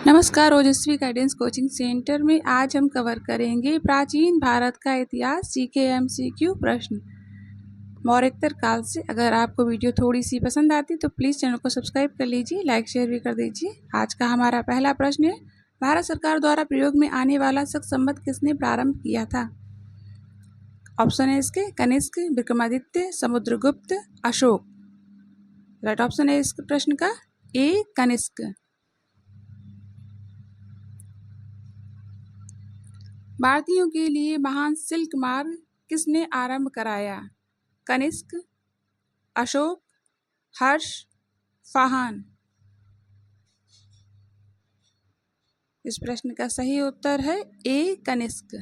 नमस्कार, ओजस्वी guidance coaching centre में आज हम कवर करेंगे प्राचीन भारत का इतिहास जीके एमसीक्यू प्रश्न मौर्योत्तर काल से। अगर आपको वीडियो थोड़ी सी पसंद आती तो प्लीज़ चैनल को सब्सक्राइब कर लीजिए, लाइक शेयर भी कर दीजिए। आज का हमारा पहला प्रश्न है, भारत सरकार द्वारा प्रयोग में आने वाला शक संवत किसने प्रारंभ किया था? ऑप्शन है इसके कनिष्क, विक्रमादित्य, समुद्रगुप्त, अशोक। राइट ऑप्शन है इस प्रश्न का ए कनिष्क। भारतीयों के लिए महान सिल्क मार्ग किसने आरंभ कराया? कनिष्क, अशोक, हर्ष, फाहान। इस प्रश्न का सही उत्तर है ए कनिष्क।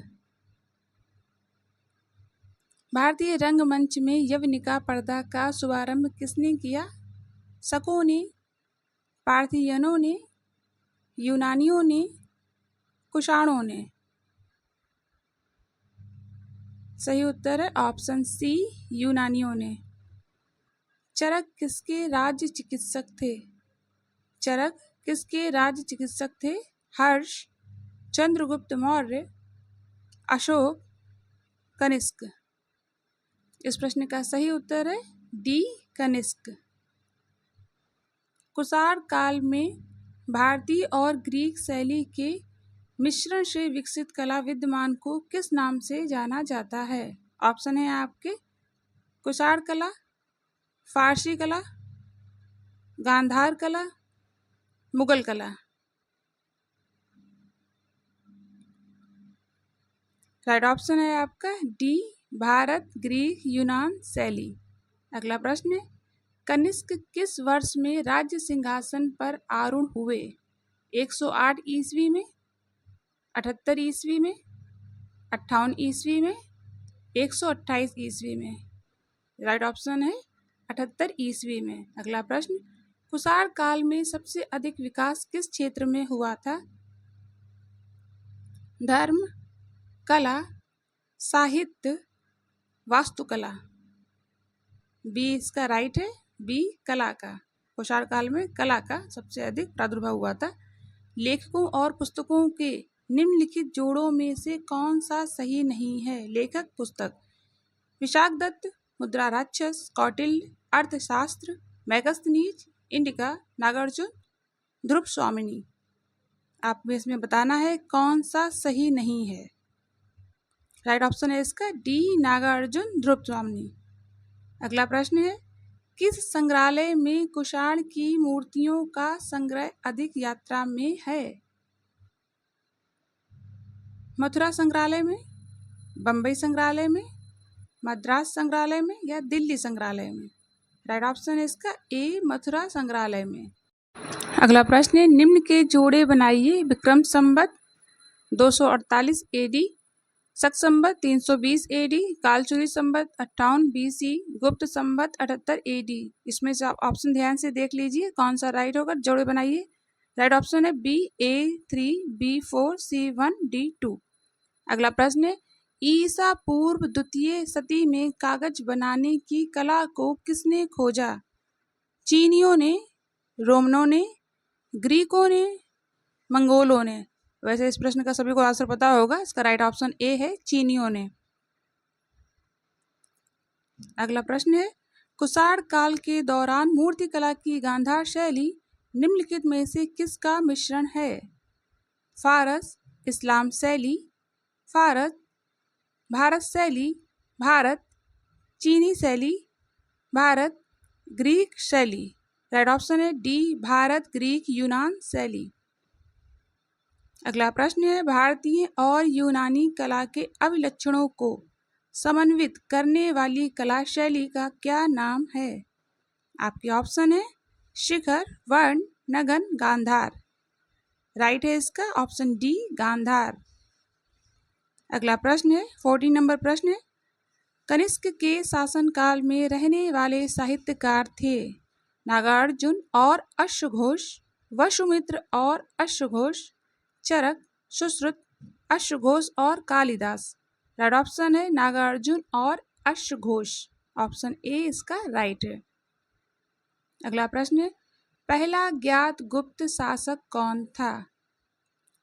भारतीय रंगमंच में यवनिका पर्दा का शुभारंभ किसने किया? शकों ने, पार्थियनों ने, यूनानियों ने, कुषाणों ने। सही उत्तर है ऑप्शन सी यूनानियों ने। चरक किसके राज्य चिकित्सक थे? चरक किसके राज्य चिकित्सक थे? हर्ष, चंद्रगुप्त मौर्य, अशोक, कनिष्क। इस प्रश्न का सही उत्तर है डी कनिष्क। कुषाण काल में भारतीय और ग्रीक शैली के मिश्रण से विकसित कला विद्यमान को किस नाम से जाना जाता है? ऑप्शन है आपके कुषाण कला, फारसी कला, गांधार कला, मुगल कला। राइट ऑप्शन है आपका डी भारत ग्रीक यूनान शैली। अगला प्रश्न है, कनिष्क किस वर्ष में राज्य सिंहासन पर आरूढ़ हुए? 108 ईस्वी में, 78 ईस्वी में, 58 ईस्वी में, 128 ईस्वी में। राइट ऑप्शन है 78 ईस्वी में। अगला प्रश्न, कुषाण काल में सबसे अधिक विकास किस क्षेत्र में हुआ था? धर्म, कला, साहित्य, वास्तुकला। बी इसका राइट है, बी कला का। कुषाण काल में कला का सबसे अधिक प्रादुर्भाव हुआ था। लेखकों और पुस्तकों के निम्नलिखित जोड़ों में से कौन सा सही नहीं है? लेखक पुस्तक, विशाखदत्त, मुद्रा राक्षस, कौटिल्य, अर्थशास्त्र, मैगस्थनीज, इंडिका, नागार्जुन, ध्रुव स्वामिनी। आपको इसमें बताना है कौन सा सही नहीं है। राइट ऑप्शन है इसका डी नागार्जुन ध्रुव स्वामिनी। अगला प्रश्न है, किस संग्रहालय में कुषाण की मूर्तियों का संग्रह अधिक यात्रा में है? मथुरा संग्रहालय में, बम्बई संग्रहालय में, मद्रास संग्रहालय में या दिल्ली संग्रहालय में? राइट ऑप्शन है इसका ए मथुरा संग्रहालय में। अगला प्रश्न है, निम्न के जोड़े बनाइए। विक्रम संवत 248 एडी, शक संवत 320 एडी, कालचुरी संवत 58 बीसी, गुप्त संवत 78 एडी। इसमें से आप ऑप्शन ध्यान से देख लीजिए कौन सा राइट होगा, जोड़े बनाइए। राइट ऑप्शन है B A3, B4, C1, D2। अगला प्रश्न है, ईसा पूर्व द्वितीय शती में कागज बनाने की कला को किसने खोजा? चीनियों ने, रोमनों ने, ग्रीकों ने, मंगोलों ने? वैसे इस प्रश्न का सभी को आंसर पता होगा। इसका राइट ऑप्शन ए है चीनियों ने। अगला प्रश्न है, कुषाण काल के दौरान मूर्तिकला की गांधार शैली निम्नलिखित में से किसका मिश्रण है? फारस, इस्लाम शैली, फारस, भारत शैली, भारत, चीनी शैली, भारत, ग्रीक शैली। राइट ऑप्शन है डी भारत ग्रीक यूनान शैली। अगला प्रश्न है, भारतीय और यूनानी कला के अभिलक्षणों को समन्वित करने वाली कला शैली का क्या नाम है? आपके ऑप्शन है शिखर, वर्ण, नगन, गांधार। राइट है इसका ऑप्शन डी गांधार। अगला प्रश्न है 14 नंबर प्रश्न है, कनिष्क के शासनकाल में रहने वाले साहित्यकार थे? नागार्जुन और अश्वघोष, वसुमित्र और अश्वघोष, चरक, सुश्रुत, अश्वघोष और कालिदास। राइट ऑप्शन है नागार्जुन और अश्वघोष। ऑप्शन ए इसका राइट है। अगला प्रश्न है, पहला ज्ञात गुप्त शासक कौन था?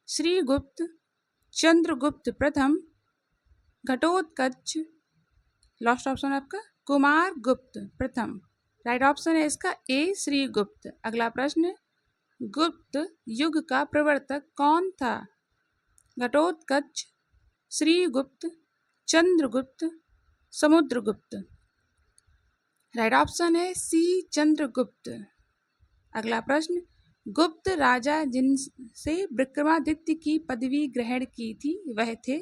श्रीगुप्त, चंद्रगुप्त प्रथम, घटोत्कच, लास्ट ऑप्शन है आपका कुमारगुप्त प्रथम। राइट ऑप्शन है इसका ए श्रीगुप्त। अगला प्रश्न, गुप्त युग का प्रवर्तक कौन था? घटोत्कच, श्रीगुप्त, चंद्रगुप्त, समुद्रगुप्त। राइट ऑप्शन है सी चंद्रगुप्त। अगला प्रश्न, गुप्त राजा जिनसे विक्रमादित्य की पदवी ग्रहण की थी वह थे?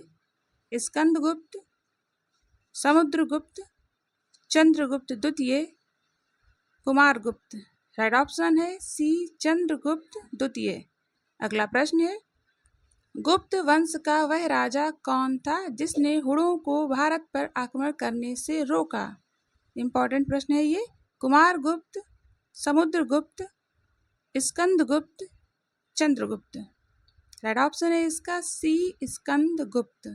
स्कंदगुप्त, समुद्रगुप्त, चंद्रगुप्त द्वितीय, कुमारगुप्त। राइट ऑप्शन है सी चंद्रगुप्त द्वितीय। अगला प्रश्न है, गुप्त वंश का वह राजा कौन था जिसने हुणों को भारत पर आक्रमण करने से रोका? इंपॉर्टेंट प्रश्न है ये। कुमारगुप्त, समुद्रगुप्त, स्कंदगुप्त, चंद्रगुप्त। राइट ऑप्शन है इसका सी स्कंदगुप्त।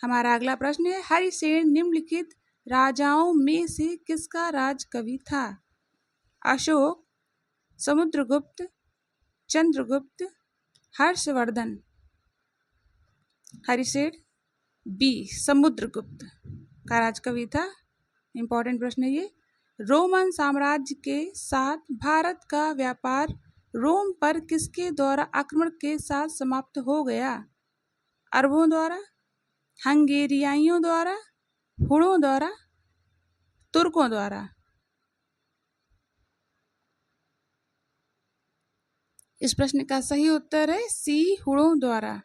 हमारा अगला प्रश्न है, हरिसेन निम्नलिखित राजाओं में से किसका राजकवि था? अशोक, समुद्रगुप्त, चंद्रगुप्त, हर्षवर्धन। हरिसेन बी समुद्रगुप्त का राजकवि था। इंपॉर्टेंट प्रश्न है ये। रोमन साम्राज्य के साथ भारत का व्यापार रोम पर किसके द्वारा आक्रमण के साथ समाप्त हो गया? अरबों द्वारा, हंगेरियाइयों द्वारा, हुणों द्वारा, तुर्कों द्वारा। इस प्रश्न का सही उत्तर है सी हुणों द्वारा।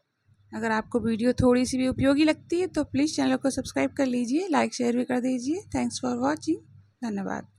अगर आपको वीडियो थोड़ी सी भी उपयोगी लगती है तो प्लीज़ चैनल को सब्सक्राइब कर लीजिए, लाइक शेयर भी कर दीजिए। Thanks for watching. धन्यवाद।